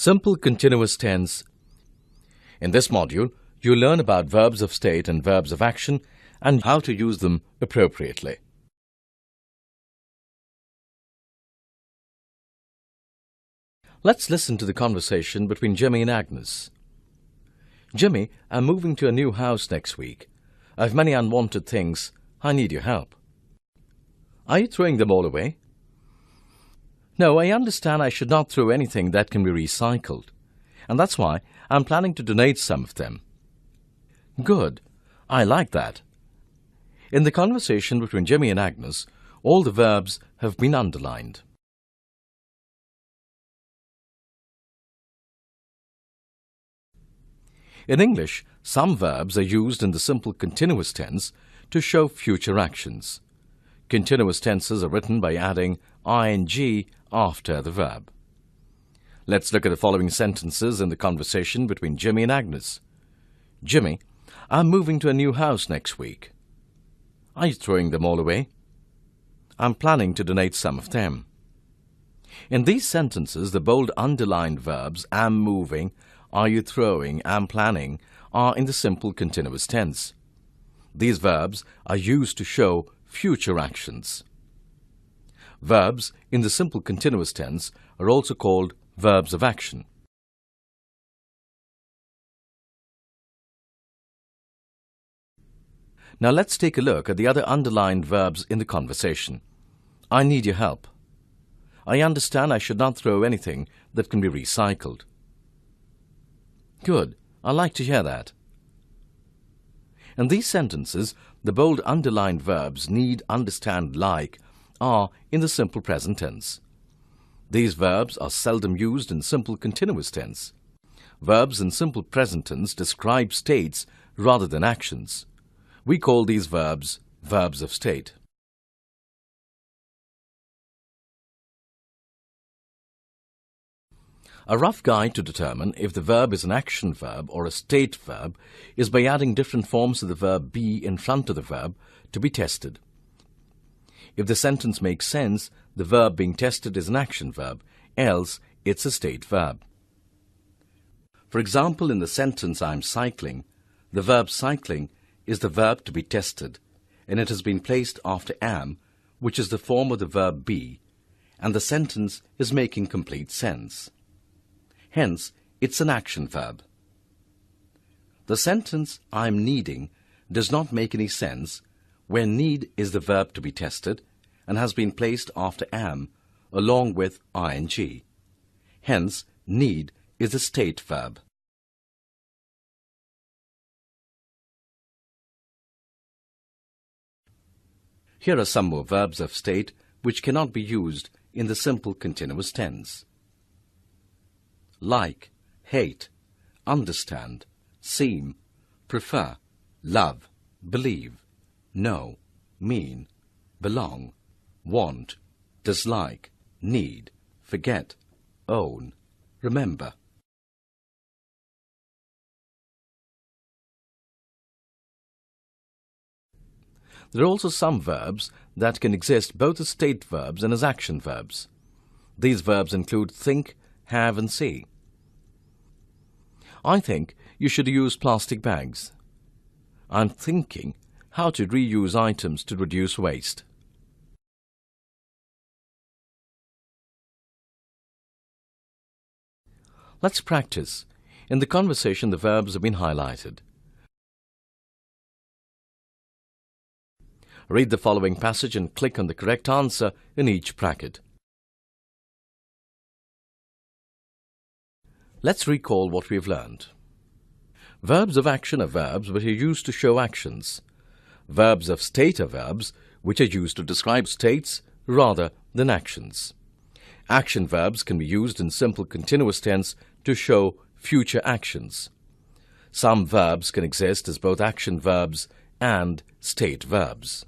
Simple continuous tense. In this module, you'll learn about verbs of state and verbs of action and how to use them appropriately. Let's listen to the conversation between Jimmy and Agnes. Jimmy, I'm moving to a new house next week. I've many unwanted things. I need your help. Are you throwing them all away? No, I understand I should not throw anything that can be recycled, and that's why I'm planning to donate some of them. Good. I like that. In the conversation between Jimmy and Agnes, all the verbs have been underlined. In English, some verbs are used in the simple continuous tense to show future actions. Continuous tenses are written by adding ing after the verb. Let's look at the following sentences in the conversation between Jimmy and Agnes. Jimmy, I'm moving to a new house next week. Are you throwing them all away? I'm planning to donate some of them. In these sentences, the bold underlined verbs am moving, are you throwing, am planning are in the simple continuous tense. These verbs are used to show future actions. Verbs in the simple continuous tense are also called verbs of action. Now let's take a look at the other underlined verbs in the conversation. I need your help. I understand I should not throw anything that can be recycled. Good. I like to hear that. In these sentences, the bold underlined verbs need, understand, like are in the simple present tense. These verbs are seldom used in simple continuous tense. Verbs in simple present tense describe states rather than actions. We call these verbs verbs of state. A rough guide to determine if the verb is an action verb or a state verb is by adding different forms of the verb be in front of the verb to be tested. If the sentence makes sense, the verb being tested is an action verb, else it's a state verb. For example, in the sentence I'm cycling, the verb cycling is the verb to be tested, and it has been placed after am, which is the form of the verb be, and the sentence is making complete sense. Hence, it's an action verb. The sentence I'm needing does not make any sense where need is the verb to be tested and has been placed after am along with ing. Hence, need is a state verb. Here are some more verbs of state which cannot be used in the simple continuous tense. Like, hate, understand, seem, prefer, love, believe, know, mean, belong, want, dislike, need, forget, own, remember. There are also some verbs that can exist both as state verbs and as action verbs. These verbs include think, have and see. I think you should use plastic bags. I'm thinking how to reuse items to reduce waste. Let's practice. In the conversation, the verbs have been highlighted. Read the following passage and click on the correct answer in each bracket. Let's recall what we've learned. Verbs of action are verbs which are used to show actions. Verbs of state are verbs which are used to describe states rather than actions. Action verbs can be used in simple continuous tense to show future actions. Some verbs can exist as both action verbs and state verbs.